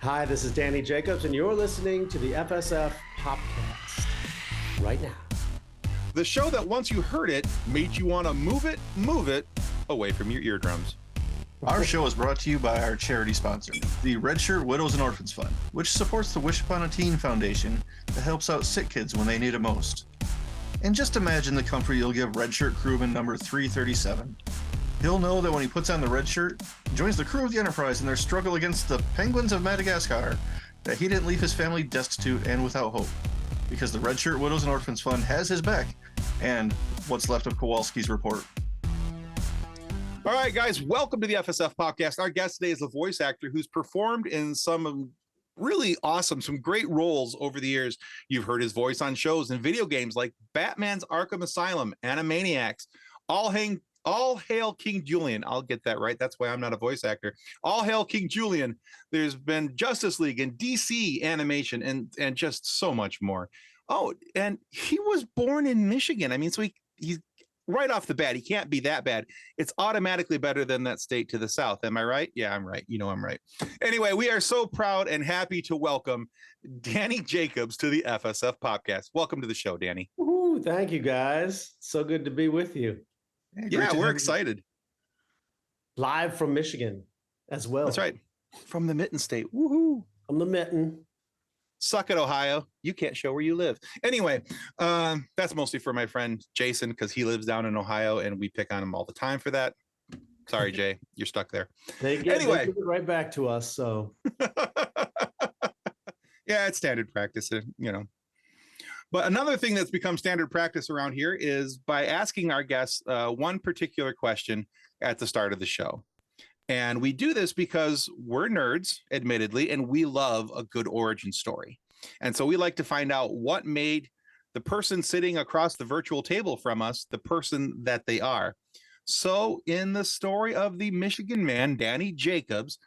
Hi, this is Danny Jacobs, and you're listening to the FSF PopCast right now. The show that once you heard it, made you want to move it away from your eardrums. Our show is brought to you by our charity sponsor, the Red Shirt Widows and Orphans Fund, which supports the Wish Upon a Teen Foundation that helps out sick kids when they need it most. And just imagine the comfort you'll give Red Shirt crewman number 337. He'll know that when he puts on the red shirt, joins the crew of the Enterprise in their struggle against the penguins of Madagascar, that he didn't leave his family destitute and without hope, because the Red Shirt Widows and Orphans Fund has his back, and what's left of Kowalski's report. All right, guys, welcome to the FSF Podcast. Our guest today is a voice actor who's performed in some really awesome, some great roles over the years. You've heard his voice on shows and video games like Batman's Arkham Asylum, Animaniacs, All Hail King Julien. I'll get that right. That's why I'm not a voice actor. All Hail King Julien. There's been Justice League and DC animation and just so much more. Oh, and he was born in Michigan. I mean, so he's right off the bat, he can't be that bad. It's automatically better than that state to the south. Am I right? Yeah, I'm right. You know I'm right. Anyway, we are so proud and happy to welcome Danny Jacobs to the FSF Podcast. Welcome to the show, Danny. Woo, thank you, guys. So good to be with you. Yeah, we're excited. Live from Michigan as well. That's right. From the Mitten State. Woohoo. From the Mitten. Suck it, Ohio. You can't show where you live. Anyway, that's mostly for my friend Jason because he lives down in Ohio and we pick on him all the time for that. Sorry, Jay, you're stuck there. They give it right back to us. So, yeah, it's standard practice, you know. But another thing that's become standard practice around here is by asking our guests one particular question at the start of the show. And we do this because we're nerds, admittedly, and we love a good origin story. And so we like to find out what made the person sitting across the virtual table from us the person that they are. So in the story of the Michigan man, Danny Jacobs,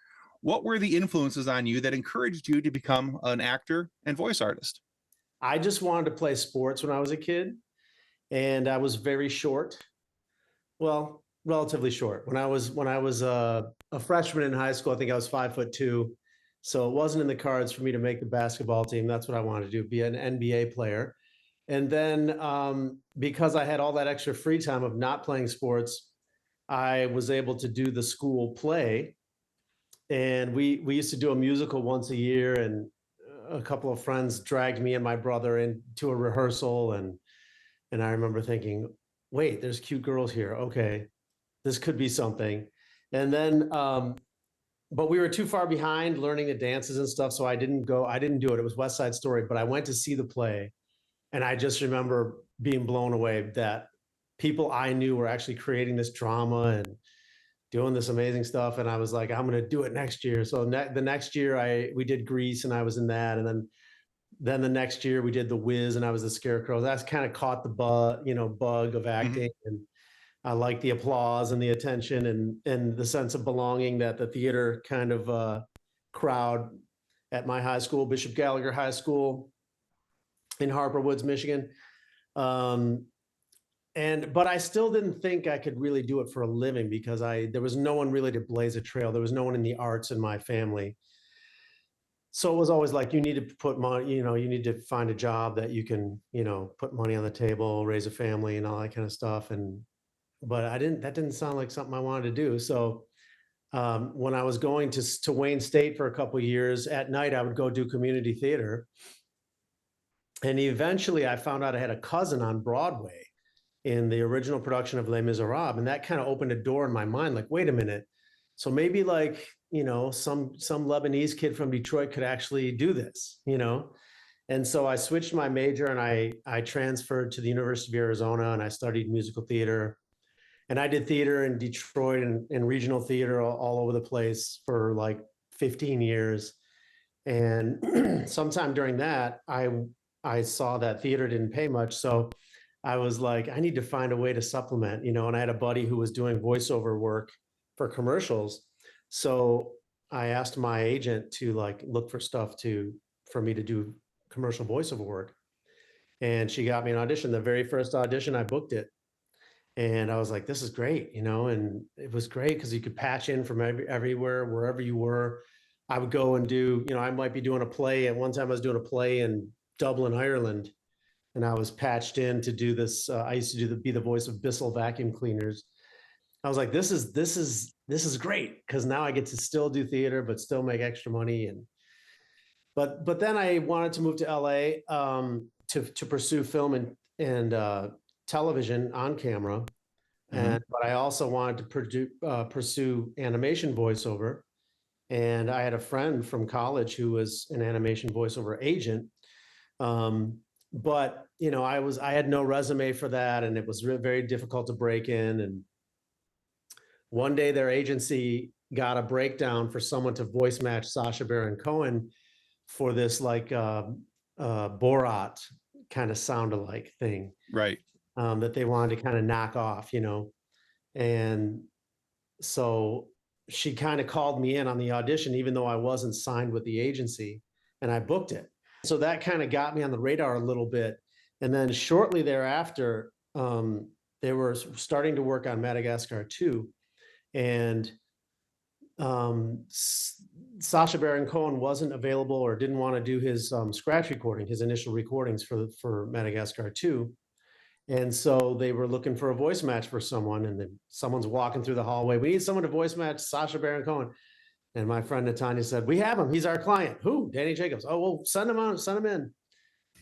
what were the influences on you that encouraged you to become an actor and voice artist? I just wanted to play sports when I was a kid, and I was very short. Well, relatively short. When I was a freshman in high school, I think I was 5'2". So it wasn't in the cards for me to make the basketball team. That's what I wanted to do, be an NBA player. And then because I had all that extra free time of not playing sports, I was able to do the school play. And we used to do a musical once a year, and a couple of friends dragged me and my brother into a rehearsal. And I remember thinking, wait, there's cute girls here. Okay, this could be something. And then, but we were too far behind learning the dances and stuff. So I didn't do it. It was West Side Story, but I went to see the play. And I just remember being blown away that people I knew were actually creating this drama and doing this amazing stuff. And I was like, I'm going to do it next year. So the next year we did Grease and I was in that. And then the next year we did The Wiz and I was the Scarecrow. That's kind of caught the bug of acting. Mm-hmm. And I like the applause and the attention and the sense of belonging that the theater kind of crowd at my high school, Bishop Gallagher High School in Harper Woods, Michigan. But I still didn't think I could really do it for a living because there was no one really to blaze a trail. There was no one in the arts in my family. So it was always like, you need to put money, you need to find a job that you can, put money on the table, raise a family and all that kind of stuff. But that didn't sound like something I wanted to do. So when I was going to Wayne State for a couple of years, at night, I would go do community theater. And eventually I found out I had a cousin on Broadway in the original production of Les Miserables. And that kind of opened a door in my mind, like, wait a minute. So maybe some Lebanese kid from Detroit could actually do this, And so I switched my major and I transferred to the University of Arizona and I studied musical theater. And I did theater in Detroit and regional theater all over the place for like 15 years. And sometime during that, I saw that theater didn't pay much. So I was like, I need to find a way to supplement, and I had a buddy who was doing voiceover work for commercials. So I asked my agent to look for stuff for me to do commercial voiceover work. And she got me an audition. The very first audition, I booked it. And I was like, this is great, and it was great because you could patch in from everywhere, wherever you were. I would go and do, I might be doing a play. At one time I was doing a play in Dublin, Ireland, and I was patched in to do this. I used to be the voice of Bissell vacuum cleaners. I was like, this is great, because now I get to still do theater, but still make extra money. But then I wanted to move to LA to pursue film and television on camera. But I also wanted to pursue animation voiceover. And I had a friend from college who was an animation voiceover agent. But I had no resume for that, and it was very difficult to break in. And one day their agency got a breakdown for someone to voice match Sasha Baron Cohen for this like Borat kind of sound-alike thing. Right. That they wanted to kind of knock off, And so she kind of called me in on the audition, even though I wasn't signed with the agency, and I booked it. So that kind of got me on the radar a little bit. And then shortly thereafter, they were starting to work on Madagascar 2. And Sasha Baron Cohen wasn't available or didn't want to do his scratch recording, his initial recordings for Madagascar 2. And so they were looking for a voice match for someone, and then someone's walking through the hallway. We need someone to voice match Sasha Baron Cohen. And my friend Natanya said, we have him. He's our client. Who? Danny Jacobs. Oh, well, send him on, send him in.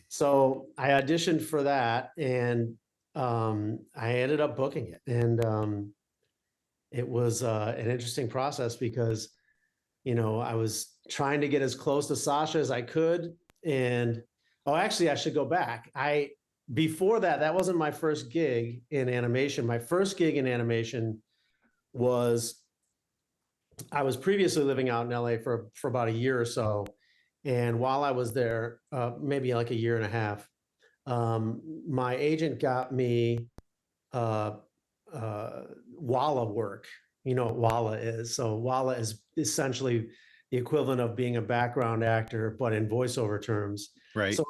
So I auditioned for that, and I ended up booking it. And it was an interesting process because, I was trying to get as close to Sasha as I could. And, actually, I should go back. Before that wasn't my first gig in animation. My first gig in animation was, I was previously living out in LA for about a year or so. And while I was there, maybe like a year and a half, my agent got me Walla work. You know what Walla is. So Walla is essentially the equivalent of being a background actor, but in voiceover terms. Right. So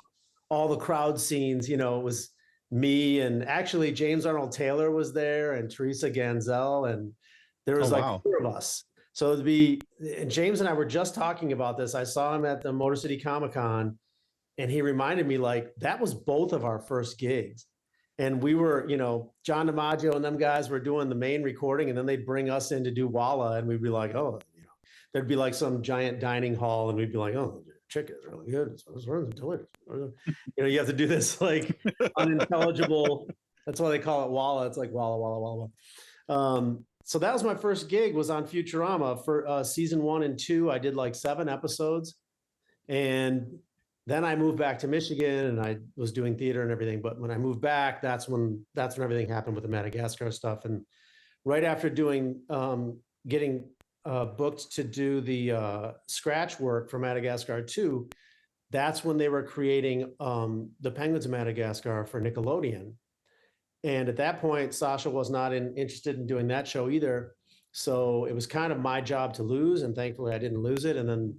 all the crowd scenes, it was me, and actually James Arnold Taylor was there, and Teresa Ganzel, and there was wow. 4 of us. So James and I were just talking about this. I saw him at the Motor City Comic-Con, and he reminded me that was both of our first gigs. And we were, John DiMaggio and them guys were doing the main recording, and then they'd bring us in to do Walla, and we'd be like, there'd be like some giant dining hall, and we'd be like, oh, chicken is really good. It's delicious. You have to do this like unintelligible. That's why they call it Walla. It's like Walla, Walla, Walla. So that was my first gig, was on Futurama for season 1 and 2. I did like 7 episodes, and then I moved back to Michigan, and I was doing theater and everything. But when I moved back, that's when everything happened with the Madagascar stuff. And right after getting booked to do the scratch work for Madagascar 2, that's when they were creating the Penguins of Madagascar for Nickelodeon. And at that point, Sasha was not interested in doing that show either. So it was kind of my job to lose, and thankfully I didn't lose it. And then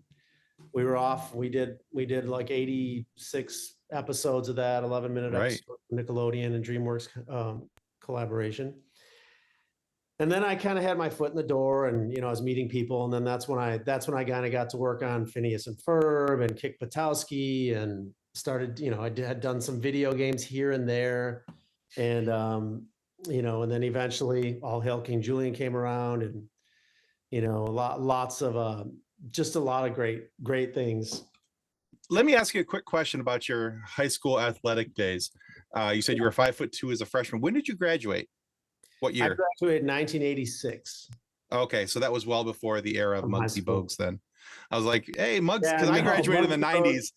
we were off. We did like 86 episodes of that, 11-minute episode, Nickelodeon and DreamWorks collaboration. And then I kind of had my foot in the door, and I was meeting people, and then that's when I kind of got to work on Phineas and Ferb and Kick Buttowski, and started. I had done some video games here and there, and and then eventually All Hail King Julien came around, and lots of just a lot of great things. Let me ask you a quick question about your high school athletic days. You said you were 5'2" as a freshman. When did you graduate? What year? I graduated in 1986. Okay, so that was well before the era of Muggsy Bogues then. I was like, hey, Muggs, because I graduated in the 90s.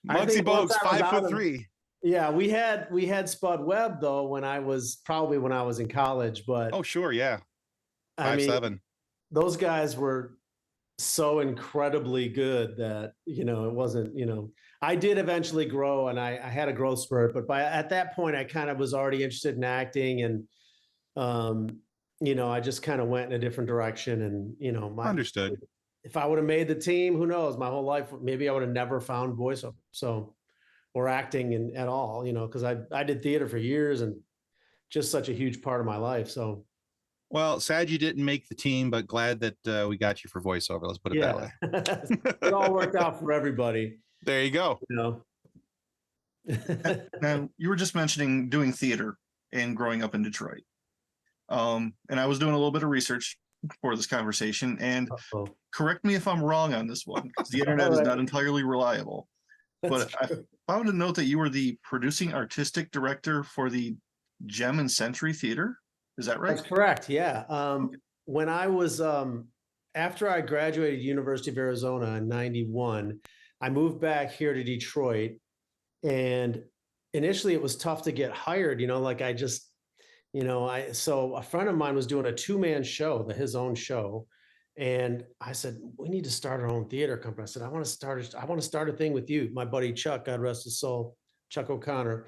Muggsy Bogues, 5'3". Yeah, we had Spud Webb though when I was in college, but oh sure, yeah. 5'7". Those guys were so incredibly good that it wasn't, I did eventually grow, and I had a growth spurt, but at that point I kind of was already interested in acting, and I just kind of went in a different direction, and understood. If I would have made the team, who knows, my whole life, maybe I would have never found voiceover, or acting at all, because I did theater for years, and just such a huge part of my life. So Well, sad you didn't make the team, but glad that we got you for voiceover. Let's put it that way. It all worked out for everybody. There you go. You know. Now, you were just mentioning doing theater and growing up in Detroit. And I was doing a little bit of research for this conversation, and correct me if I'm wrong on this one, because the internet is not entirely reliable. But I found a note that you were the producing artistic director for the Gem and Century Theater. Is that right? That's correct. Yeah. When I was after I graduated University of Arizona in '91, I moved back here to Detroit, and initially it was tough to get hired. So a friend of mine was doing a two-man show, his own show, and I said, we need to start our own theater company. I said, I want to start a thing with you, my buddy Chuck, God rest his soul, Chuck O'Connor,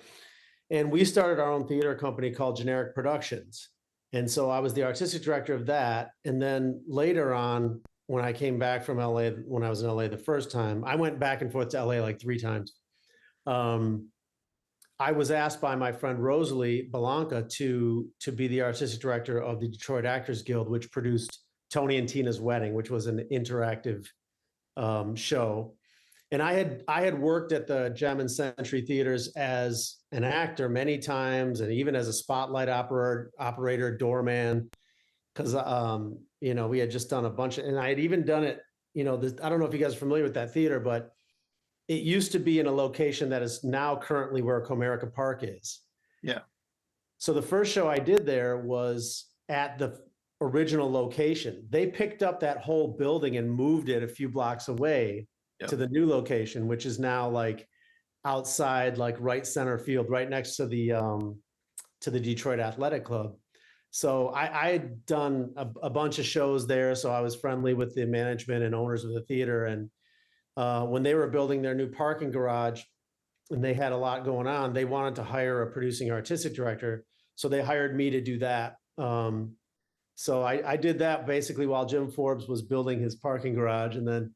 and we started our own theater company called Generic Productions. And so I was the artistic director of that. And then later on, when I came back from LA, when I was in LA the first time, I went back and forth to LA like 3 times. I was asked by my friend Rosalie Belanca to be the artistic director of the Detroit Actors Guild, which produced Tony and Tina's Wedding, which was an interactive show. And I had worked at the Gem and Century theaters as an actor many times, and even as a spotlight operator, doorman, because we had just done a bunch of, and I had even done it. I don't know if you guys are familiar with that theater, but it used to be in a location that is now currently where Comerica Park is. Yeah. So the first show I did there was at the original location. They picked up that whole building and moved it a few blocks away to the new location, which is now like outside, like right center field, right next to the Detroit Athletic Club. So I had done a bunch of shows there. So I was friendly with the management and owners of the theater. And when they were building their new parking garage and they had a lot going on, they wanted to hire a producing artistic director. So they hired me to do that. So I did that basically while Jim Forbes was building his parking garage. And then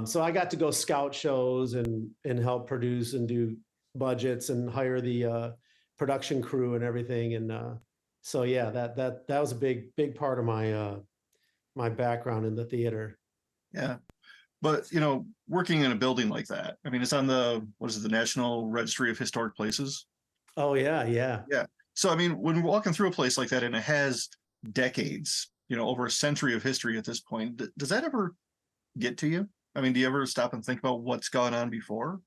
so I got to go scout shows and help produce and do budgets and hire the production crew and everything. And so yeah, that was a big part of my background in the theater. Yeah, but working in a building like that, I mean, it's on the National Registry of Historic Places. Oh yeah. So I mean, when walking through a place like that and it has decades, over a century of history at this point, does that ever get to you? I mean, do you ever stop and think about what's gone on before?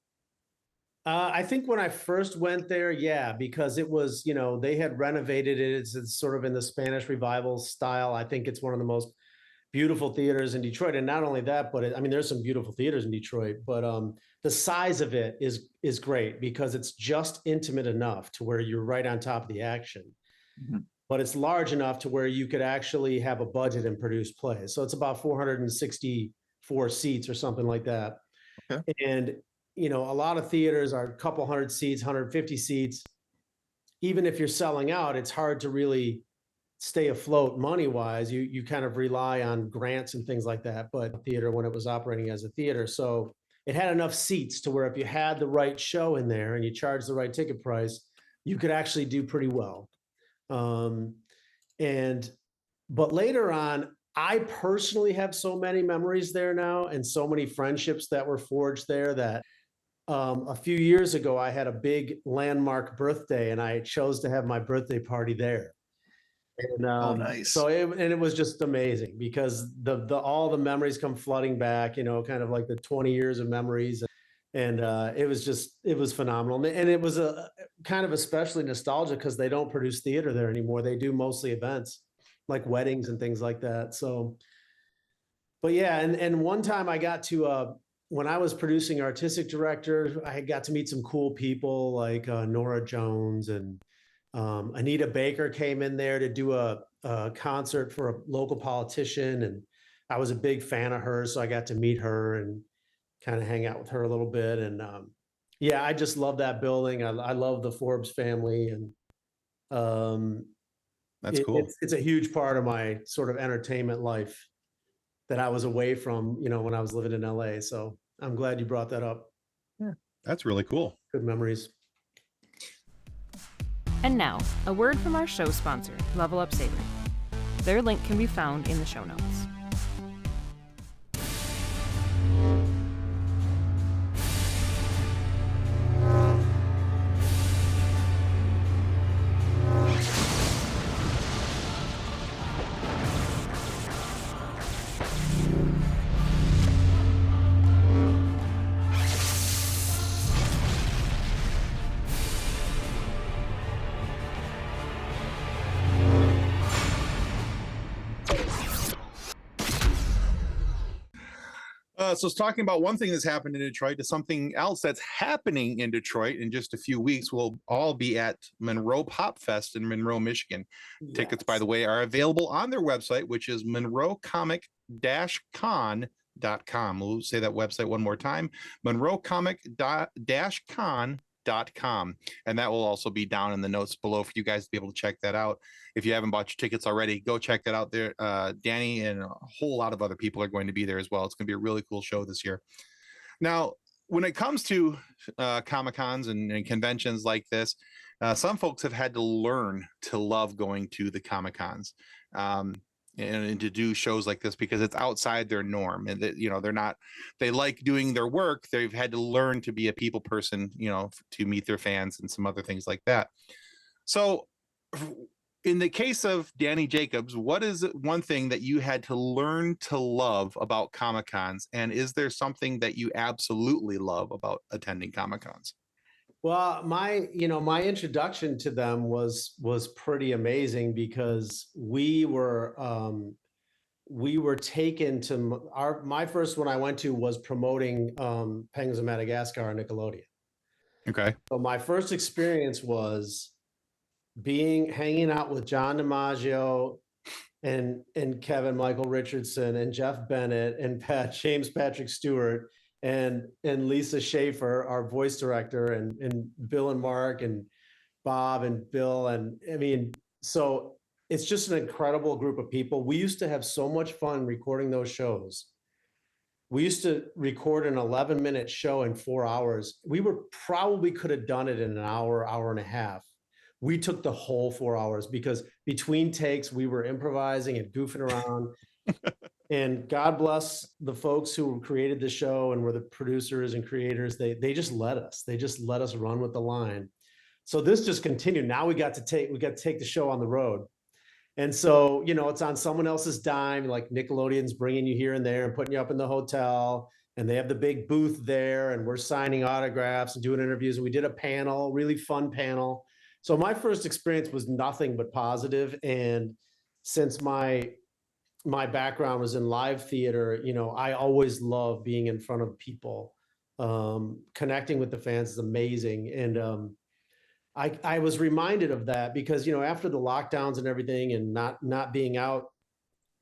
I think when I first went there, yeah, because it was, they had renovated it. It's sort of in the Spanish Revival style. I think it's one of the most beautiful theaters in Detroit. And not only that, but there's some beautiful theaters in Detroit, but the size of it is great because it's just intimate enough to where you're right on top of the action. Mm-hmm. But it's large enough to where you could actually have a budget and produce plays. So it's about 464 seats or something like that. Okay. And, a lot of theaters are a couple hundred seats, 150 seats. Even if you're selling out, it's hard to really stay afloat money-wise. You kind of rely on grants and things like that. But theater, when it was operating as a theater, so it had enough seats to where if you had the right show in there and you charged the right ticket price, you could actually do pretty well. But later on, I personally have so many memories there now and so many friendships that were forged there that a few years ago, I had a big landmark birthday and I chose to have my birthday party there. And, oh, nice. So it was just amazing because all the memories come flooding back, kind of like the 20 years of memories. And it was phenomenal. And it was a kind of especially nostalgic because they don't produce theater there anymore. They do mostly events like weddings and things like that. So, but yeah. And one time I got to, when I was producing artistic director, I got to meet some cool people like Nora Jones and Anita Baker came in there to do a concert for a local politician. And I was a big fan of hers. So I got to meet her and kind of hang out with her a little bit. And yeah, I just love that building. I love the Forbes family. And that's cool. It's a huge part of my sort of entertainment life that I was away from, when I was living in LA. So I'm glad you brought that up. Yeah, that's really cool. Good memories. And now, a word from our show sponsor, Level Up Savory. Their link can be found in the show notes. So it's talking about one thing that's happened in Detroit to something else that's happening in Detroit in just a few weeks. We'll all be at Monroe Pop Fest in Monroe, Michigan. Yes. Tickets, by the way, are available on their website, which is monroecomic-con.com. We'll say that website one more time, monroecomic-con.com. And that will also be down in the notes below for you guys to be able to check that out. If you haven't bought your tickets already, go check that out there. Danny and a whole lot of other people are going to be there as well. It's going to be a really cool show this year. Now, when it comes to Comic-Cons and conventions like this, some folks have had to learn to love going to the Comic-Cons and to do shows like this because it's outside their norm, and that, you know, they like doing their work. They've had to learn to be a people person, you know, to meet their fans and some other things like that. So in the case of Danny Jacobs, what is one thing that you had to learn to love about Comic-Cons? And is there something that you absolutely love about attending Comic-Cons? Well, my introduction to them was pretty amazing because we were taken to my first one I went to was promoting Penguins of Madagascar on Nickelodeon. Okay. So my first experience was hanging out with John DiMaggio and Kevin Michael Richardson and Jeff Bennett and James Patrick Stewart and Lisa Schaefer, our voice director, and Bill and Mark and Bob and Bill. And I mean, so it's just an incredible group of people. We used to have so much fun recording those shows. We used to record an 11-minute show in 4 hours. We probably could have done it in an hour, hour and a half. We took the whole 4 hours because between takes, we were improvising and goofing around. And God bless the folks who created the show and were the producers and creators. They just let us. They just let us run with the line. So this just continued. Now we got to take the show on the road. And so, you know, it's on someone else's dime, like Nickelodeon's bringing you here and there and putting you up in the hotel. And they have the big booth there and we're signing autographs and doing interviews. And we did a panel, really fun panel. So my first experience was nothing but positive. And since my background was in live theater, you know, I always love being in front of people. Connecting with the fans is amazing. And I was reminded of that because, you know, after the lockdowns and everything and not being out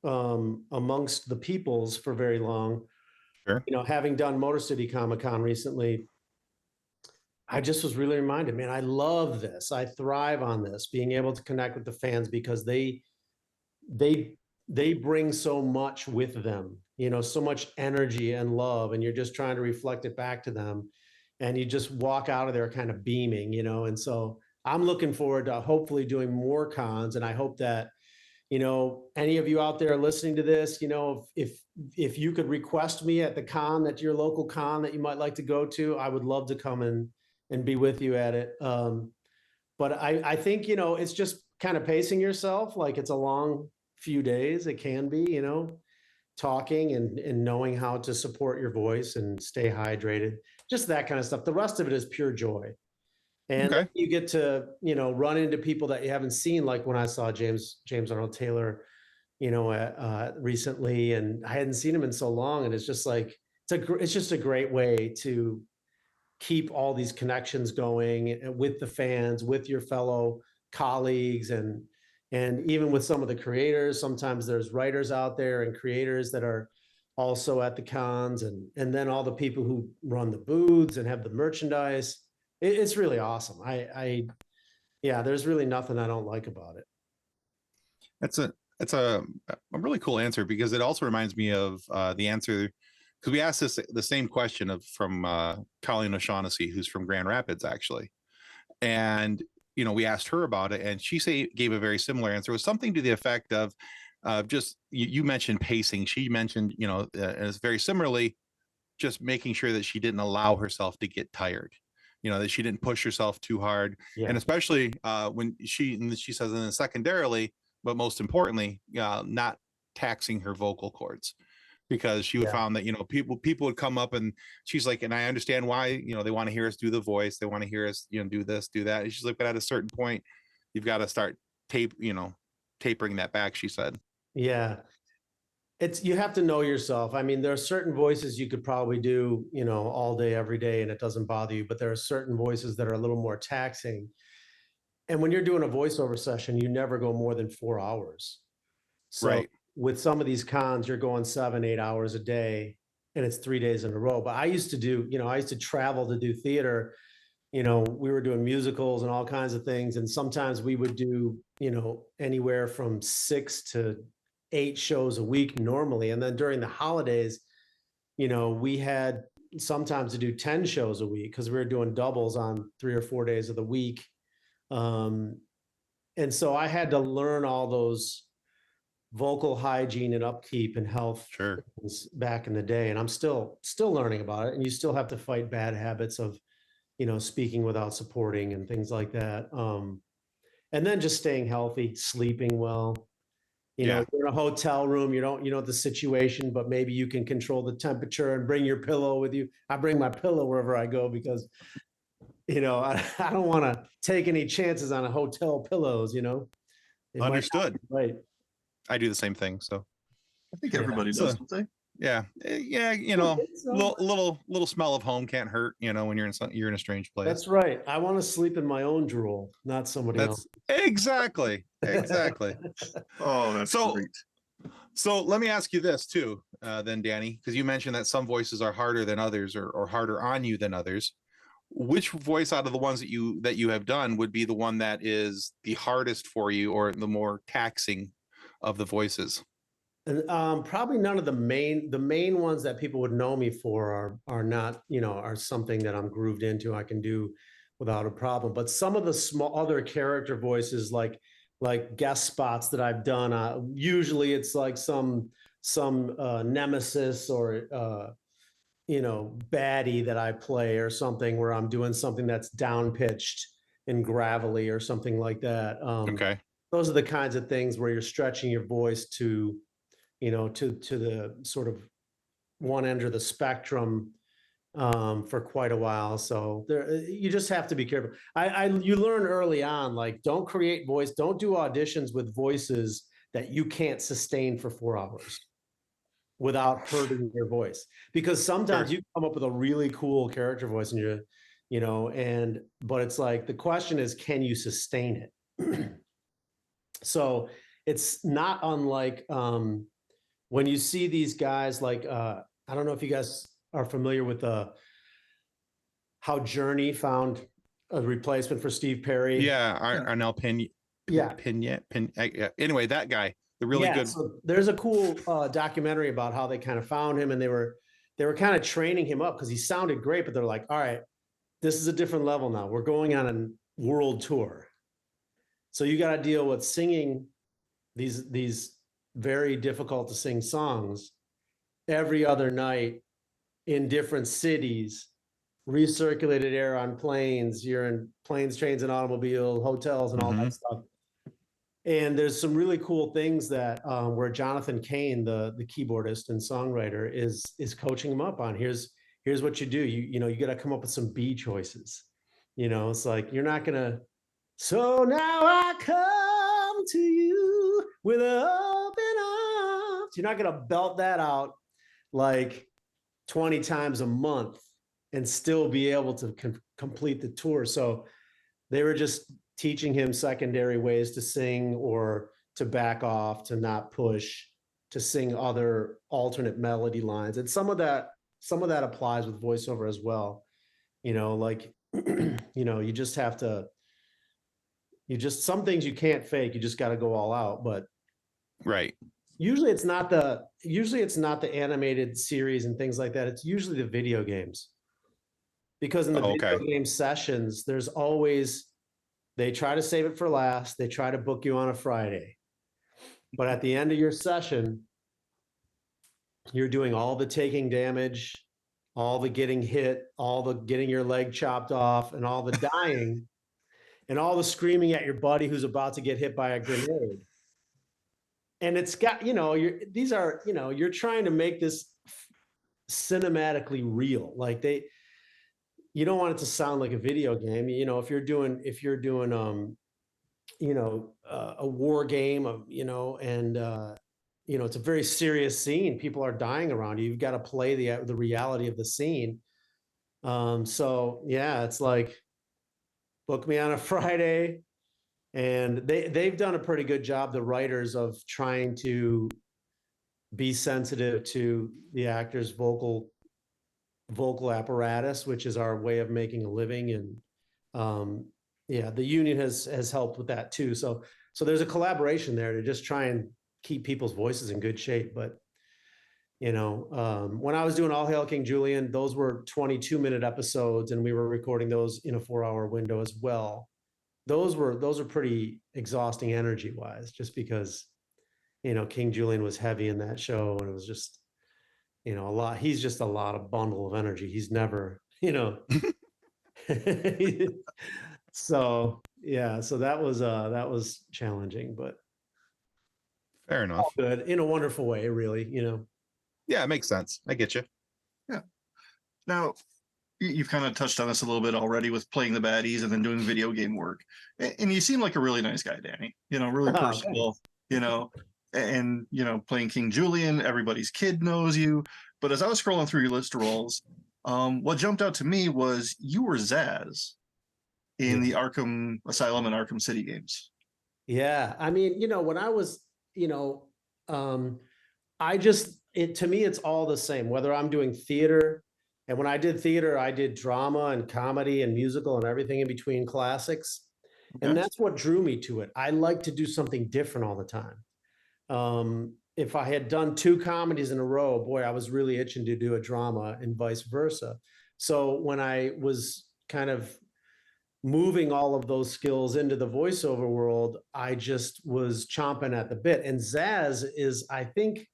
amongst the peoples for very long, sure. You know, having done Motor City Comic-Con recently, I just was really reminded, man, I love this. I thrive on this, being able to connect with the fans because they bring so much with them, you know, so much energy and love, and you're just trying to reflect it back to them. And you just walk out of there kind of beaming, you know? And so I'm looking forward to hopefully doing more cons. And I hope that, you know, any of you out there listening to this, you know, if you could request me at the con, at your local con that you might like to go to, I would love to come and be with you at it. But I think, you know, it's just kind of pacing yourself. Like it's a long few days. It can be, you know, talking and knowing how to support your voice and stay hydrated, just that kind of stuff. The rest of it is pure joy. And okay. You get to, you know, run into people that you haven't seen. Like when I saw James Arnold Taylor, you know, recently, and I hadn't seen him in so long. And it's just like, it's just a great way to keep all these connections going with the fans, with your fellow colleagues, and even with some of the creators. Sometimes there's writers out there and creators that are also at the cons, and then all the people who run the booths and have the merchandise. It's really awesome. Yeah, there's really nothing I don't like about it. That's a really cool answer, because it also reminds me of the answer, because we asked the same question from Colleen O'Shaughnessy, who's from Grand Rapids, actually. And, you know, we asked her about it, and she gave a very similar answer. It was something to the effect of, just you mentioned pacing. She mentioned, and it's very similarly, just making sure that she didn't allow herself to get tired, that she didn't push herself too hard. Yeah. And especially when she says, and then secondarily, but most importantly, not taxing her vocal cords, because she would found that, people would come up and she's like, and I understand why, they want to hear us do the voice. They want to hear us, do this, do that. And she's like, but at a certain point, you've got to start tapering that back, she said. Yeah. You have to know yourself. I mean, there are certain voices you could probably do, all day, every day, and it doesn't bother you, but there are certain voices that are a little more taxing. And when you're doing a voiceover session, you never go more than 4 hours. So Right. With some of these cons, you're going 7-8 hours a day, and it's 3 days in a row. But I used to travel to do theater. We were doing musicals and all kinds of things. And sometimes we would do, anywhere from 6 to 8 shows a week normally. And then during the holidays, we had sometimes to do 10 shows a week because we were doing doubles on 3 or 4 days of the week. And so I had to learn all those vocal hygiene and upkeep and health things back in the day. And I'm still learning about it. And you still have to fight bad habits of, speaking without supporting and things like that. And then just staying healthy, sleeping well. You're in a hotel room, you don't know the situation, but maybe you can control the temperature and bring your pillow with you. I bring my pillow wherever I go because, I don't want to take any chances on a hotel pillows, Understood. Right. I do the same thing. So I think everybody does, don't they? Yeah. Little smell of home can't hurt, when you're in a strange place. That's right. I want to sleep in my own drool, not somebody else. Exactly. Oh, that's great. So let me ask you this too, then, Danny, because you mentioned that some voices are harder than others or harder on you than others. Which voice out of the ones that you have done would be the one that is the hardest for you or the more taxing of the voices? And probably none of the main ones that people would know me for are not, are something that I'm grooved into. I can do without a problem. But some of the small other character voices, like guest spots that I've done, usually it's like some nemesis or baddie that I play or something where I'm doing something that's down pitched and gravelly or something like that. Okay. Those are the kinds of things where you're stretching your voice to the sort of one end of the spectrum for quite a while. So you just have to be careful. You learn early on, like, don't do auditions with voices that you can't sustain for 4 hours without hurting your voice. Because sometimes you come up with a really cool character voice and but it's like, the question is, can you sustain it? So it's not unlike when you see these guys like, I don't know if you guys are familiar with how Journey found a replacement for Steve Perry. Yeah, Arnell Pin. Yeah. Anyway, that guy, the really good. So there's a cool documentary about how they kind of found him, and they were kind of training him up because he sounded great, but they're like, all right, this is a different level now. We're going on a world tour. So you got to deal with singing these very difficult to sing songs every other night in different cities, recirculated air on planes. You're in planes, trains, and automobiles, hotels, and all that stuff. And there's some really cool things that where Jonathan Cain, the keyboardist and songwriter, is coaching him up on. Here's what you do. You got to come up with some B choices. It's like, you're not gonna. So now I come to you with open arms. You're not gonna belt that out like 20 times a month and still be able to complete the tour. So they were just teaching him secondary ways to sing or to back off, to not push, to sing other alternate melody lines. And some of that applies with voiceover as well. You just have to, some things you can't fake, you just got to go all out. But right. Usually it's not the animated series and things like that. It's usually the video games. Because in the video game sessions, there's always, they try to save it for last. They try to book you on a Friday. But at the end of your session, you're doing all the taking damage, all the getting hit, all the getting your leg chopped off, and all the dying, and all the screaming at your buddy who's about to get hit by a grenade. And it's got, you're trying to make this cinematically real. Like you don't want it to sound like a video game. If you're doing a war game of, it's a very serious scene. People are dying around you. You've got to play the reality of the scene. So yeah, it's like, book me on a Friday. And they've done a pretty good job, the writers, of trying to be sensitive to the actor's vocal apparatus, which is our way of making a living. And the union has helped with that too. So there's a collaboration there to just try and keep people's voices in good shape. But when I was doing All Hail King Julien, those were 22-minute episodes, and we were recording those in a 4-hour window as well. Those are pretty exhausting energy wise, just because, King Julien was heavy in that show, and it was just, a lot. He's just a lot of bundle of energy. He's never, so yeah, so that was challenging, but fair enough. Good in a wonderful way, really, Yeah, it makes sense. I get you. Yeah. Now, you've kind of touched on this a little bit already with playing the baddies and then doing video game work. And you seem like a really nice guy, Danny, really personable, and, playing King Julien, everybody's kid knows you. But as I was scrolling through your list of roles, what jumped out to me was you were Zsasz in the Arkham Asylum and Arkham City games. Yeah. I mean, when I was, to me, it's all the same, whether I'm doing theater. And when I did theater, I did drama and comedy and musical and everything in between classics. Okay. And that's what drew me to it. I like to do something different all the time. If I had done 2 comedies in a row, boy, I was really itching to do a drama, and vice versa. So when I was kind of moving all of those skills into the voiceover world, I just was chomping at the bit. And Zsasz is, I think,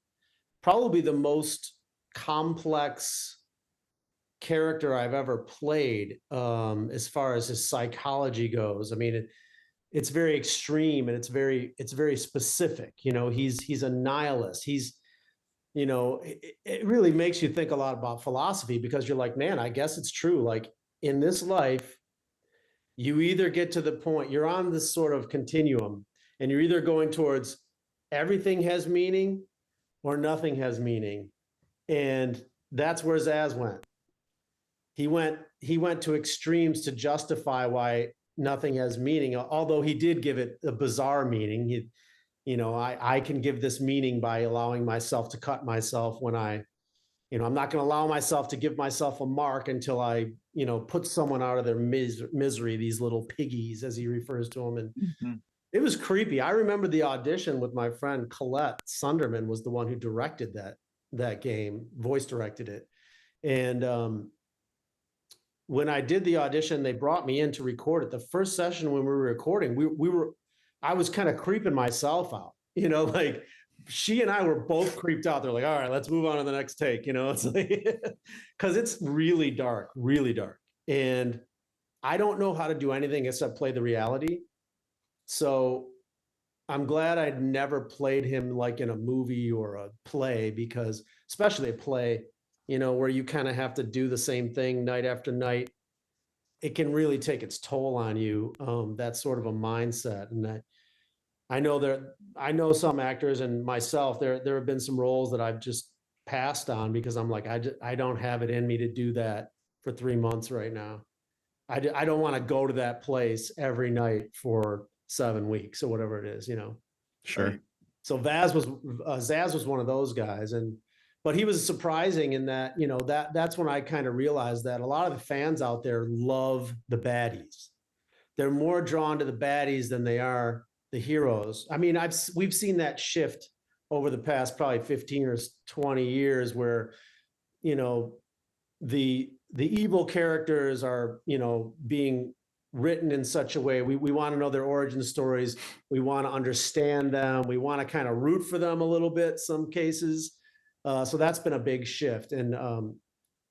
probably the most complex character I've ever played, as far as his psychology goes. I mean, it's very extreme, and it's very specific. He's a nihilist. He's, it really makes you think a lot about philosophy, because you're like, man, I guess it's true. Like, in this life, you either get to the point, you're on this sort of continuum, and you're either going towards everything has meaning or nothing has meaning. And that's where Zsasz went. He went to extremes to justify why nothing has meaning, although he did give it a bizarre meaning. I can give this meaning by allowing myself to cut myself when I'm not going to allow myself to give myself a mark until I, put someone out of their misery, these little piggies, as he refers to them. And It was creepy. I remember the audition with my friend Colette Sunderman was the one who directed that game, voice directed it. And when I did the audition, they brought me in to record it. The first session when we were recording, I was kind of creeping myself out, like she and I were both creeped out. They're like, all right, let's move on to the next take. It's like, cause it's really dark. And I don't know how to do anything except play the reality. So I'm glad I'd never played him like in a movie or a play, because especially a play, where you kind of have to do the same thing night after night, it can really take its toll on you. That's sort of a mindset. And I know some actors and myself, there have been some roles that I've just passed on because I'm like, I don't have it in me to do that for 3 months right now. I don't want to go to that place every night for 7 weeks or whatever it is, Sure. Right? So Zsasz was one of those guys. But he was surprising in that, that's when I kind of realized that a lot of the fans out there love the baddies. They're more drawn to the baddies than they are the heroes. I mean, we've seen that shift over the past probably 15 or 20 years where, the evil characters are, being written in such a way. We want to know their origin stories. We want to understand them. We want to kind of root for them a little bit, some cases. So that's been a big shift. And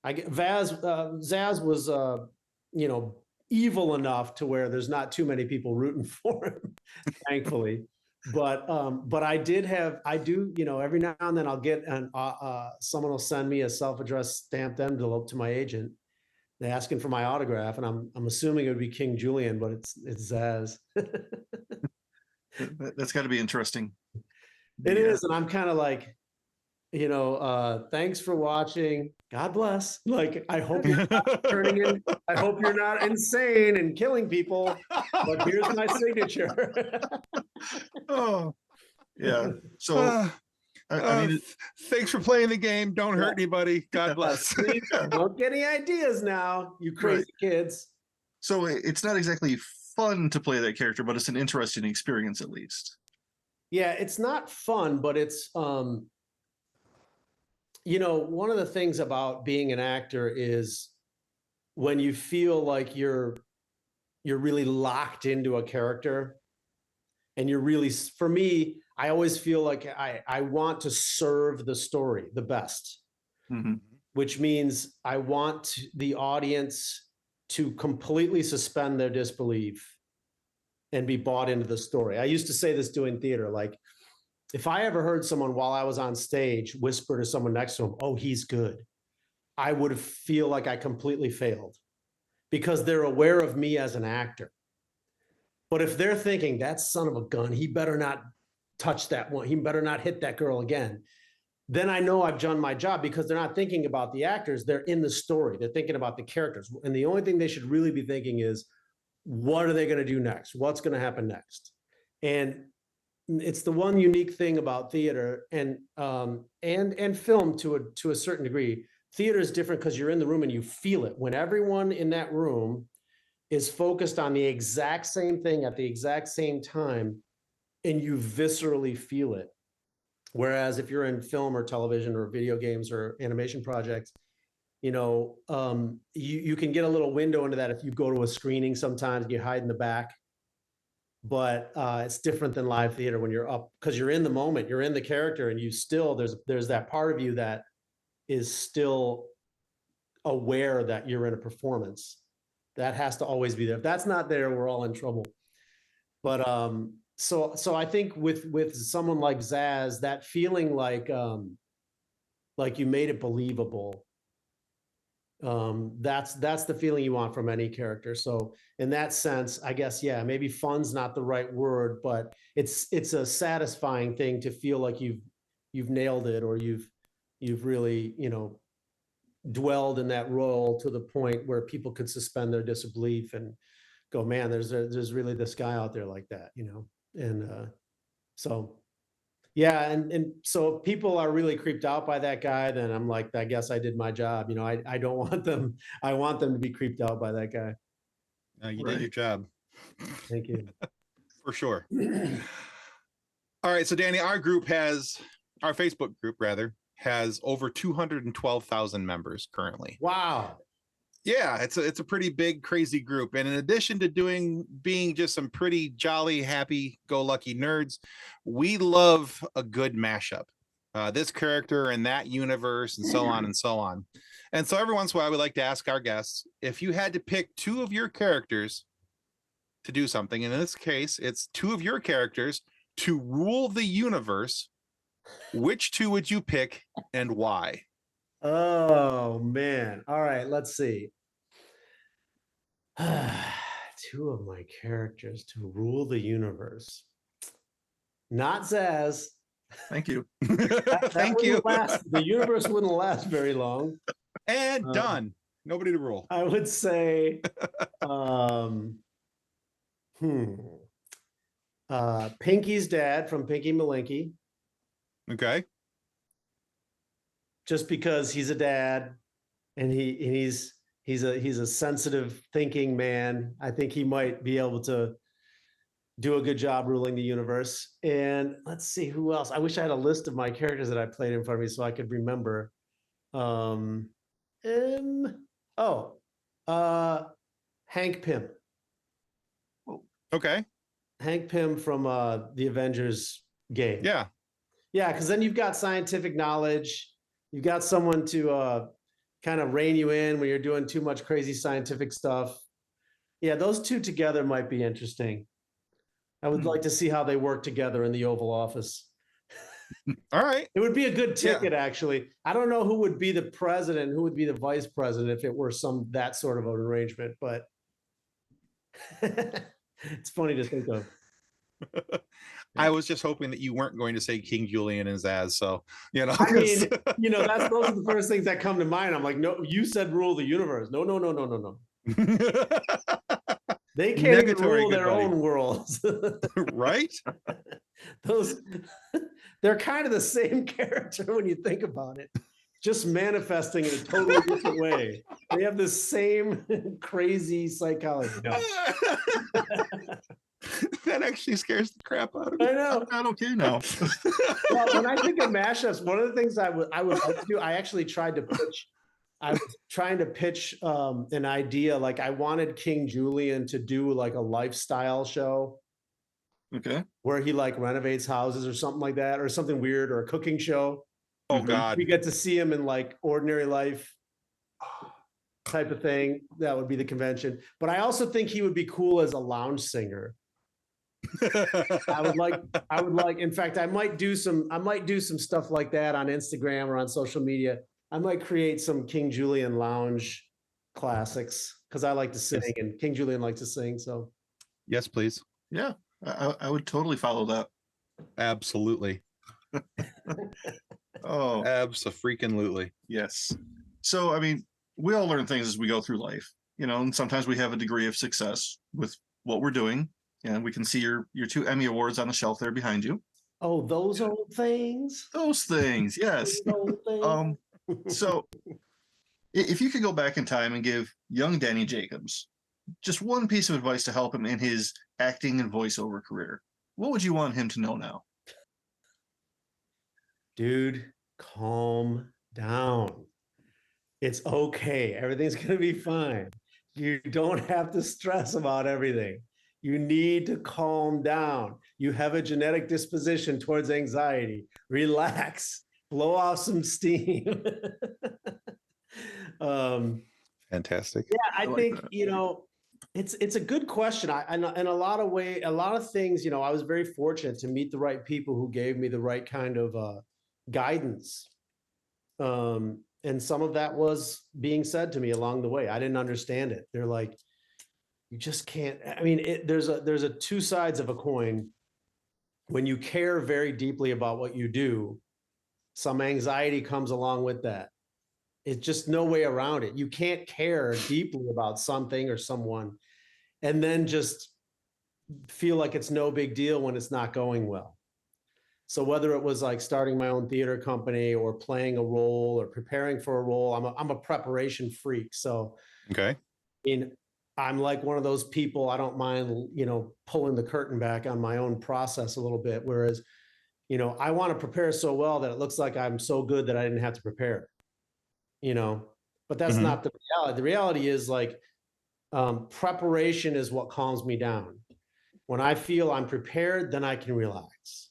Zsasz was, evil enough to where there's not too many people rooting for him, thankfully. But I do, every now and then I'll get someone will send me a self-addressed stamped envelope to my agent. They're asking for my autograph, and I'm assuming it would be King Julien, but it's Zsasz. That's got to be interesting. It is, and I'm kind of like, thanks for watching. God bless. Like, I hope you're not I hope you're not insane and killing people. But here's my signature. Oh, yeah. So, I mean, thanks for playing the game. Don't hurt anybody. God bless. Please, don't get any ideas now, you crazy kids. So it's not exactly fun to play that character, but it's an interesting experience at least. Yeah, it's not fun, but it's one of the things about being an actor is when you feel like you're really locked into a character, and you're really, for me, I always feel like I want to serve the story the best, which means I want the audience to completely suspend their disbelief and be bought into the story. I used to say this doing theater, like, if I ever heard someone while I was on stage whisper to someone next to him, "Oh, he's good," I would feel like I completely failed, because they're aware of me as an actor. But if they're thinking, "That son of a gun, he better not touch that one, he better not hit that girl again," then I know I've done my job, because they're not thinking about the actors, they're in the story, they're thinking about the characters. And the only thing they should really be thinking is, what are they going to do next? What's going to happen next? And it's the one unique thing about theater and film to a certain degree. Theater is different because you're in the room and you feel it. When everyone in that room is focused on the exact same thing at the exact same time, and you viscerally feel it. Whereas if you're in film or television or video games or animation projects, you can get a little window into that if you go to a screening sometimes, you hide in the back. But it's different than live theater when you're up, because you're in the moment, you're in the character, and you still, there's that part of you that is still aware that you're in a performance. That has to always be there. If that's not there, we're all in trouble. But so I think with someone like Zsasz, that feeling like you made it believable, that's the feeling you want from any character. So in that sense, I guess, yeah, maybe fun's not the right word, but it's a satisfying thing to feel like you've nailed it, or you've really, dwelled in that role to the point where people could suspend their disbelief and go, man, there's really this guy out there like that, and so yeah, and so if people are really creeped out by that guy, then I'm like, I guess I did my job. I don't want them, I want them to be creeped out by that guy. You did your job. Thank you. For sure. All right, so Danny, our Facebook group has over 212,000 members currently. Wow. Yeah, it's a pretty big, crazy group. And in addition to being just some pretty jolly, happy-go-lucky nerds, we love a good mashup. This character and that universe, and so on and so on. And so every once in a while, we like to ask our guests, if you had to pick two of your characters to do something, and in this case, it's two of your characters to rule the universe, which two would you pick and why? Oh, man. All right, let's see. Two of my characters to rule the universe. Not Zsasz. Thank you. Thank you. The universe wouldn't last very long. And done. Nobody to rule. I would say, Pinky's dad from Pinky Malinky. Okay. Just because he's a dad, and he's a sensitive thinking man. I think he might be able to do a good job ruling the universe. And let's see who else. I wish I had a list of my characters that I played in front of me so I could remember. Hank Pym. Okay. Hank Pym from the Avengers game. Yeah. Yeah, because then you've got scientific knowledge. You've got someone to kind of rein you in when you're doing too much crazy scientific stuff. Yeah, those two together might be interesting. I would like to see how they work together in the Oval Office. All right. It would be a good ticket, actually. I don't know who would be the president, who would be the vice president if it were that sort of an arrangement, but it's funny to think of. I was just hoping that you weren't going to say King Julien and Zsasz. So, I mean, those are the first things that come to mind. I'm like, no, you said rule the universe. No. They can't even rule their own worlds. Right? They're kind of the same character when you think about it, just manifesting in a totally different way. They have the same crazy psychology. No. That actually scares the crap out of me. I know. I'm not okay now. Well, when I think of mashups, one of the things I would like to do, I actually tried to pitch. I was trying to pitch an idea. Like I wanted King Julien to do like a lifestyle show. Okay. Where he like renovates houses or something like that, or something weird, or a cooking show. Oh God. We get to see him in like ordinary life type of thing. That would be the convention. But I also think he would be cool as a lounge singer. I would like, in fact, I might do some stuff like that on Instagram or on social media. I might create some King Julien lounge classics because I like to sing and King Julien likes to sing. So yes, please. Yeah, I would totally follow that. Absolutely. Oh, abso-freaking-lutely. Yes. So, I mean, we all learn things as we go through life, and sometimes we have a degree of success with what we're doing. And we can see your 2 Emmy Awards on the shelf there behind you. Oh, those old things. Those things, yes. Those old things. So if you could go back in time and give young Danny Jacobs just one piece of advice to help him in his acting and voiceover career, what would you want him to know now? Dude, calm down. It's okay. Everything's going to be fine. You don't have to stress about everything. You need to calm down. You have a genetic disposition towards anxiety. Relax. Blow off some steam. Fantastic. Yeah, I think it's a good question. In a lot of ways, a lot of things. I was very fortunate to meet the right people who gave me the right kind of guidance. And some of that was being said to me along the way. I didn't understand it. They're like, you just can't. I mean, there's a two sides of a coin. When you care very deeply about what you do, some anxiety comes along with that. It's just no way around it. You can't care deeply about something or someone and then just feel like it's no big deal when it's not going well. So whether it was like starting my own theater company or playing a role or preparing for a role, I'm a preparation freak. So okay. I'm like one of those people, I don't mind, pulling the curtain back on my own process a little bit. Whereas, I want to prepare so well that it looks like I'm so good that I didn't have to prepare, but that's not the reality. The reality is like, preparation is what calms me down. When I feel I'm prepared, then I can relax,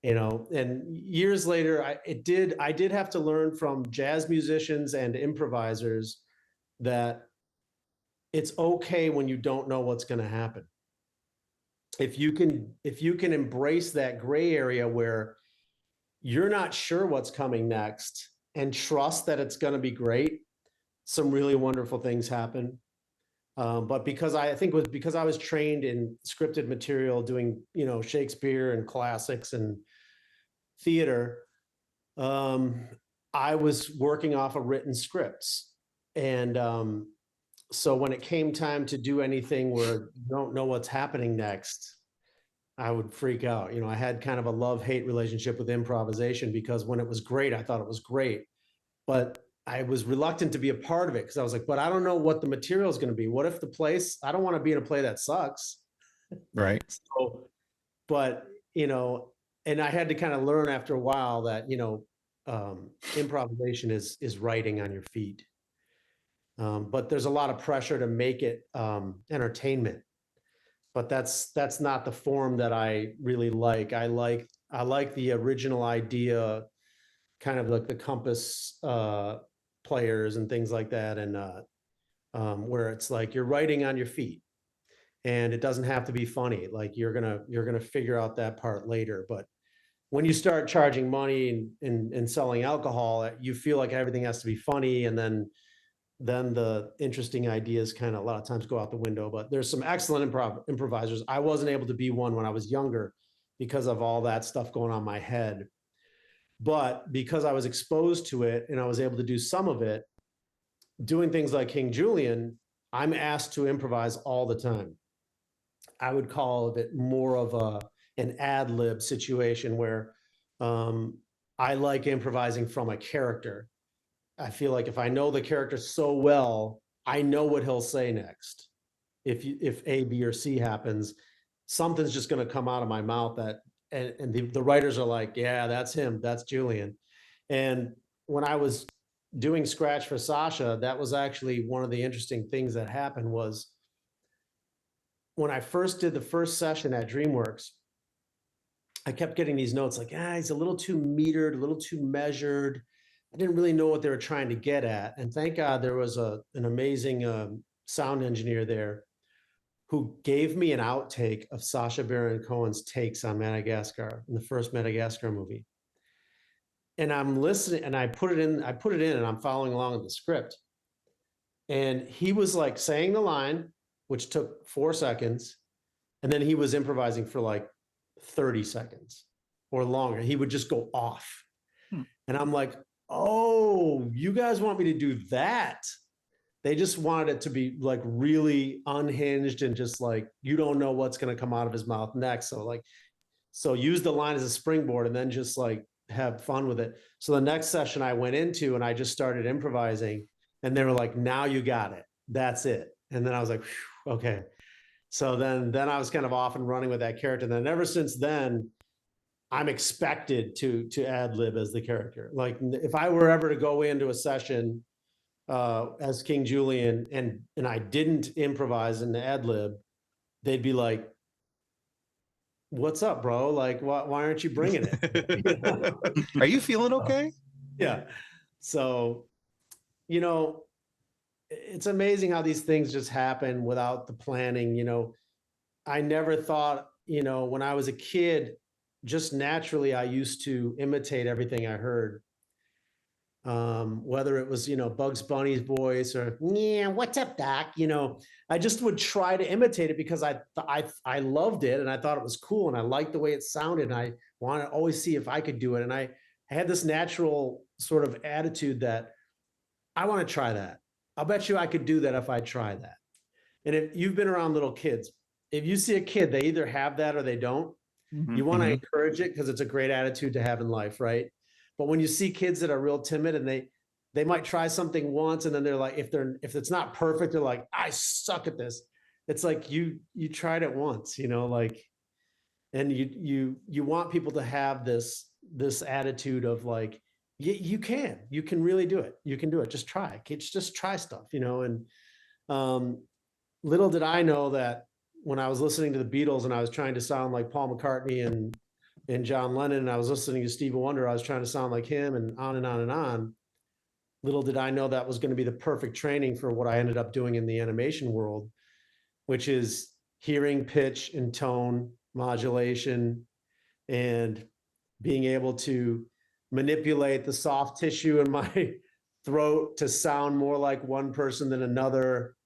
and years later, I did have to learn from jazz musicians and improvisers that it's okay when you don't know what's going to happen. If you can embrace that gray area where you're not sure what's coming next and trust that it's going to be great, some really wonderful things happen. But because I was trained in scripted material, doing, Shakespeare and classics and theater, I was working off of written scripts. And so when it came time to do anything where you don't know what's happening next, I would freak out. I had kind of a love-hate relationship with improvisation because when it was great, I thought it was great. But I was reluctant to be a part of it because I was like, but I don't know what the material is going to be. What if I don't want to be in a play that sucks. Right. So, but, and I had to kind of learn after a while that, improvisation is writing on your feet. But there's a lot of pressure to make it entertainment. but that's not the form that I really like. I like the original idea, kind of like the compass players and things like that, and where it's like you're writing on your feet, and it doesn't have to be funny. Like you're gonna figure out that part later. But when you start charging money and selling alcohol, you feel like everything has to be funny, and then the interesting ideas kind of a lot of times go out the window. But there's some excellent improvisers. I wasn't able to be one when I was younger because of all that stuff going on in my head. But because I was exposed to it and I was able to do some of it, doing things like King Julien, I'm asked to improvise all the time. I would call it more of an ad lib situation where I like improvising from a character. I feel like if I know the character so well, I know what he'll say next. If A, B, or C happens, something's just going to come out of my mouth that, and the writers are like, yeah, that's him, that's Julien. And when I was doing Scratch for Sasha, that was actually one of the interesting things that happened was when I first did the first session at DreamWorks, I kept getting these notes like, he's a little too metered, a little too measured. I didn't really know what they were trying to get at. And thank God there was an amazing sound engineer there who gave me an outtake of Sasha Baron Cohen's takes on Madagascar, in the first Madagascar movie. And I'm listening and I put it in and I'm following along with the script. And he was like saying the line, which took 4 seconds. And then he was improvising for like 30 seconds or longer. He would just go off. And I'm like, oh, you guys want me to do that? They just wanted it to be like really unhinged and just like, you don't know what's going to come out of his mouth next. So use the line as a springboard and then just like have fun with it. So the next session I went into and I just started improvising and they were like, now you got it. That's it. And then I was like, okay. So then I was kind of off and running with that character. And then ever since then, I'm expected to ad lib as the character. Like if I were ever to go into a session as King Julien and I didn't improvise in the ad lib, they'd be like, what's up, bro? Like, why aren't you bringing it? Are you feeling okay? Yeah. So, it's amazing how these things just happen without the planning. I never thought, when I was a kid, just naturally, I used to imitate everything I heard. Whether it was, Bugs Bunny's voice or, yeah, what's up, Doc? I just would try to imitate it because I loved it and I thought it was cool and I liked the way it sounded. And I want to always see if I could do it. And I had this natural sort of attitude that I want to try that. I'll bet you I could do that if I try that. And if you've been around little kids, if you see a kid, they either have that or they don't. You want to encourage it because it's a great attitude to have in life, right? But when you see kids that are real timid and they might try something once and then they're like, if it's not perfect, they're like, I suck at this. It's like you tried it once, and you want people to have this attitude of like, you can really do it. You can do it. Just try. Just try stuff, and little did I know that when I was listening to the Beatles and I was trying to sound like Paul McCartney and John Lennon, and I was listening to Stevie Wonder, I was trying to sound like him and on and on and on. Little did I know that was going to be the perfect training for what I ended up doing in the animation world, which is hearing pitch and tone modulation and being able to manipulate the soft tissue in my throat to sound more like one person than another.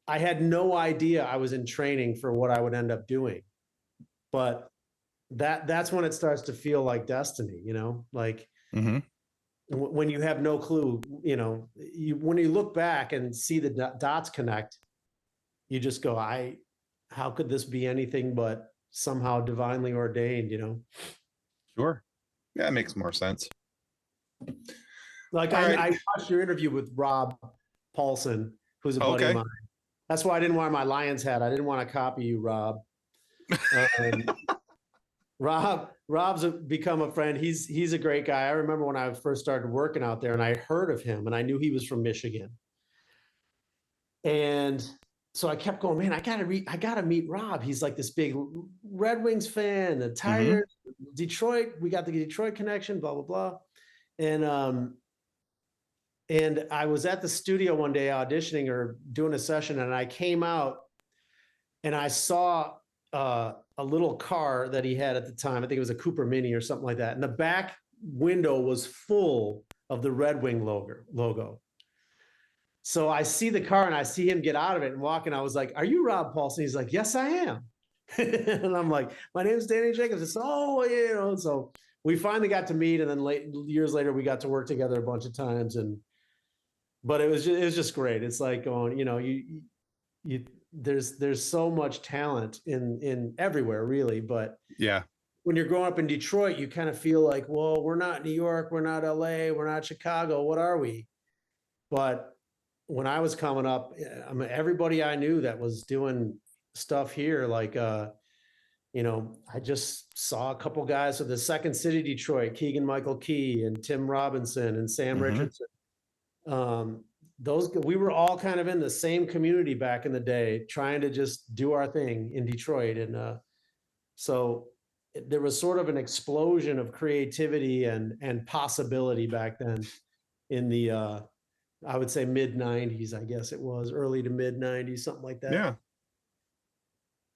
I had no idea I was in training for what I would end up doing, but that's when it starts to feel like destiny, like when you have no clue, when you look back and see the dots connect, you just go, how could this be anything but somehow divinely ordained, Sure. Yeah, it makes more sense. Like I watched your interview with Rob Paulson, who's a buddy of mine. That's why I didn't wear my Lions hat. I didn't want to copy you, Rob. Rob's become a friend. He's a great guy. I remember when I first started working out there and I heard of him and I knew he was from Michigan. And so I kept going, man, I gotta meet Rob. He's like this big Red Wings fan, the Tigers, Detroit. We got the Detroit connection, blah, blah, blah. And I was at the studio one day auditioning or doing a session, and I came out and I saw a little car that he had at the time. I think it was a Cooper Mini or something like that. And the back window was full of the Red Wing logo. So I see the car and I see him get out of it and walk. And I was like, "Are you Rob Paulson?" He's like, "Yes, I am." And I'm like, "My name's Danny Jacobs." It's, "Oh, you know." So we finally got to meet, and then years later, we got to work together a bunch of times. But it was just great. It's like going, you know, there's so much talent in everywhere, really. But Yeah. when you're growing up in Detroit, you kind of feel like, well, we're not New York, we're not LA, we're not Chicago. What are we? But when I was coming up, I mean, everybody I knew that was doing stuff here, like, you know, I just saw a couple guys of the Second City Detroit, Keegan Michael Key and Tim Robinson and Sam Richardson. We were all kind of in the same community back in the day, trying to just do our thing in Detroit. And so there was sort of an explosion of creativity and possibility back then in the, I would say mid 90s, I guess it was early to mid 90s, something like that. Yeah.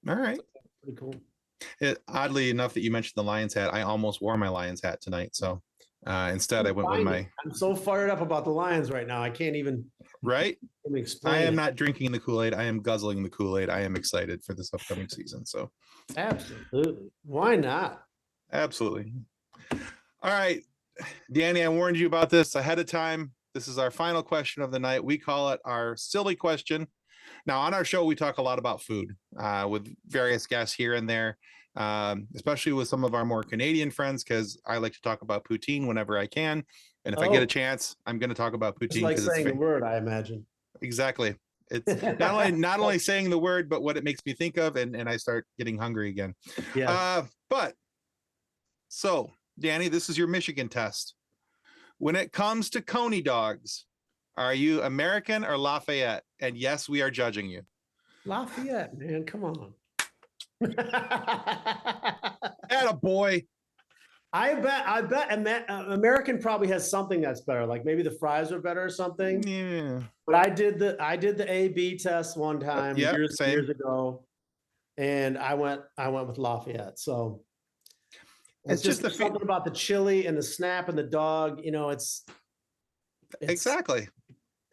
All right. So pretty cool. Oddly enough that you mentioned the Lions hat, I almost wore my Lions hat tonight. So instead I went with my. I'm so fired up about the Lions right now. I can't even. Right. Explain I am not drinking the Kool-Aid. I am guzzling the Kool-Aid. I am excited for this upcoming season. So absolutely. Why not? Absolutely. All right, Danny, I warned you about this ahead of time. This is our final question of the night. We call it our silly question. Now, on our show, we talk a lot about food with various guests here and there, especially with some of our more Canadian friends, because I like to talk about poutine whenever I can. And if I get a chance, I'm going to talk about poutine. It's like saying the word, I imagine. Exactly. It's not only saying the word, but what it makes me think of, and I start getting hungry again. Yeah. So, Danny, this is your Michigan test. When it comes to Coney Dogs, are you American or Lafayette? And yes, we are judging you. Lafayette, man, come on. Attaboy. I bet American probably has something that's better. Like maybe the fries are better or something. Yeah. But I did the A/B test one time years ago, and I went with Lafayette. So it's just something about the chili and the snap and the dog. You know, it's exactly.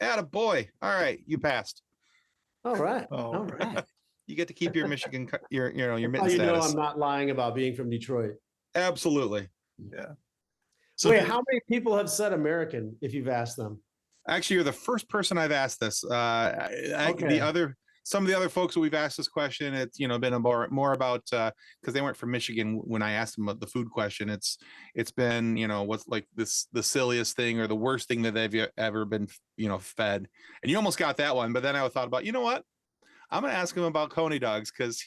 Attaboy. All right, you passed. All right. All right. You get to keep your Michigan, your Mitten status. Status. I'm not lying about being from Detroit. Absolutely. Yeah. So wait, how many people have said American if you've asked them? Actually, you're the first person I've asked this. Some of the other folks that we've asked this question, it's been more about because they weren't from Michigan when I asked them about the food question. It's been what's like the silliest thing or the worst thing that they've ever been fed. And you almost got that one, but then I thought about what? I'm gonna ask him about Coney Dogs because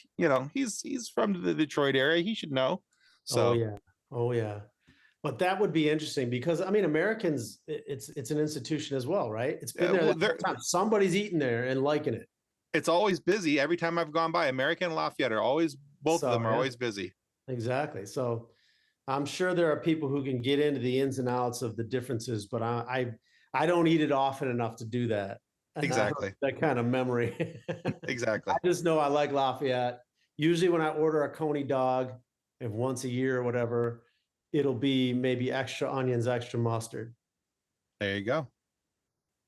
he's from the Detroit area. He should know. So oh yeah. But that would be interesting because I mean Americans, it's an institution as well, right? It's been there. Somebody's eating there and liking it. It's always busy. Every time I've gone by, American and Lafayette are always both of them are always busy. Exactly. So I'm sure there are people who can get into the ins and outs of the differences, but I don't eat it often enough to do that. Exactly. That kind of memory. Exactly. I just know I like Lafayette. Usually when I order a Coney dog, if once a year or whatever, it'll be maybe extra onions, extra mustard. There you go.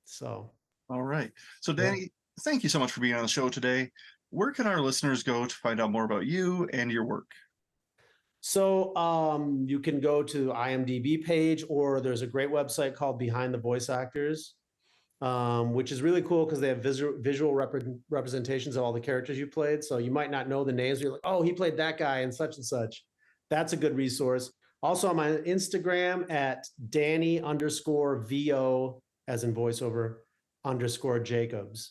So. All right. So Danny, thank you so much for being on the show today. Where can our listeners go to find out more about you and your work? So you can go to the IMDB page, or there's a great website called Behind the Voice Actors, which is really cool because they have visual representations of all the characters you played. So you might not know the names. You're like, oh, he played that guy and such. That's a good resource. Also on my Instagram at Danny_VO as in voiceover _Jacobs.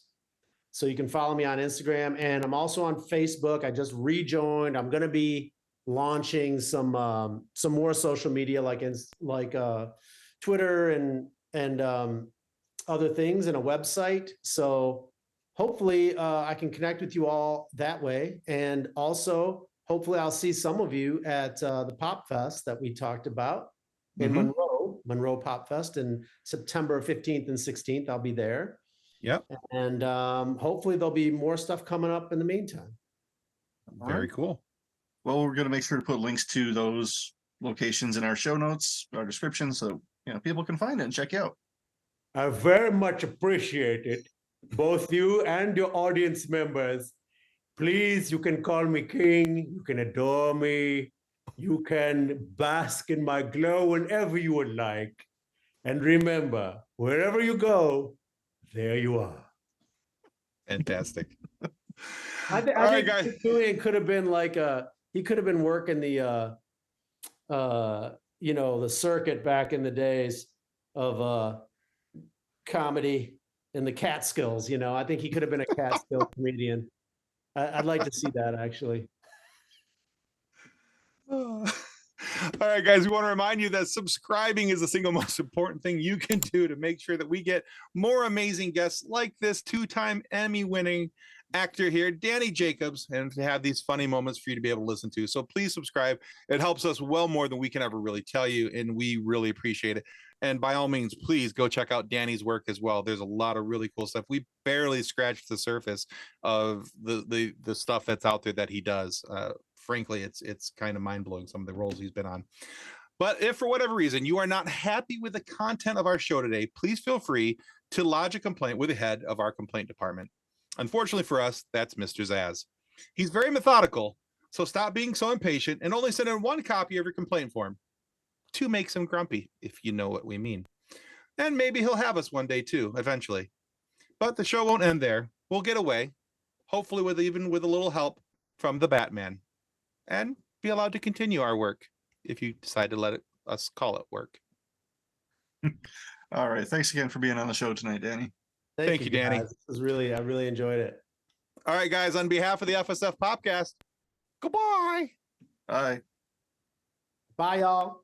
So you can follow me on Instagram, and I'm also on Facebook. I just rejoined. I'm going to be launching some more social media like Twitter and other things, and a website. So hopefully I can connect with you all that way. And also, hopefully I'll see some of you at the Pop Fest that we talked about in Monroe Pop Fest in September 15th and 16th. I'll be there. Yep. And hopefully there'll be more stuff coming up in the meantime. Very cool. Well, we're going to make sure to put links to those locations in our show notes, our description, so people can find it and check you out. I very much appreciate it, both you and your audience members. Please, you can call me king, you can adore me, you can bask in my glow whenever you would like. And remember, wherever you go, there you are. Fantastic. I think guys. Julien could have been like he could have been working the the circuit back in the days of comedy in the Catskills. I think he could have been a Catskill comedian. I'd like to see that, actually. All right, guys, we want to remind you that subscribing is the single most important thing you can do to make sure that we get more amazing guests like this 2-time Emmy-winning actor here, Danny Jacobs, and to have these funny moments for you to be able to listen to. So please subscribe. It helps us well more than we can ever really tell you, and we really appreciate it. And by all means, please go check out Danny's work as well. There's a lot of really cool stuff. We barely scratched the surface of the stuff that's out there that he does. Frankly, it's kind of mind-blowing, some of the roles he's been on. But if for whatever reason you are not happy with the content of our show today, please feel free to lodge a complaint with the head of our complaint department. Unfortunately for us, that's Mr. Zsasz. He's very methodical, so stop being so impatient and only send in one copy of your complaint form. 2 makes him grumpy, if you know what we mean. And maybe he'll have us one day too, eventually. But the show won't end there. We'll get away, hopefully with a little help from the Batman, and be allowed to continue our work if you decide to let us call it work. All right. Thanks again for being on the show tonight, Danny. Thank you, Danny. This was I really enjoyed it. All right, guys, on behalf of the FSF PopCast, goodbye. Bye. Bye, y'all.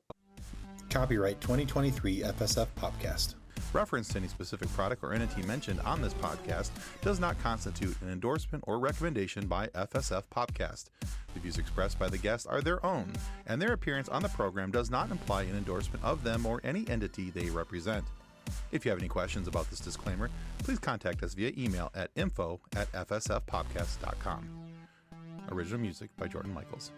Copyright 2023 FSF PopCast. Reference to any specific product or entity mentioned on this podcast does not constitute an endorsement or recommendation by FSF PopCast. The views expressed by the guests are their own, and their appearance on the program does not imply an endorsement of them or any entity they represent. If you have any questions about this disclaimer, please contact us via email at info@fsfpopcast.com. Original music by Jordan Michaels.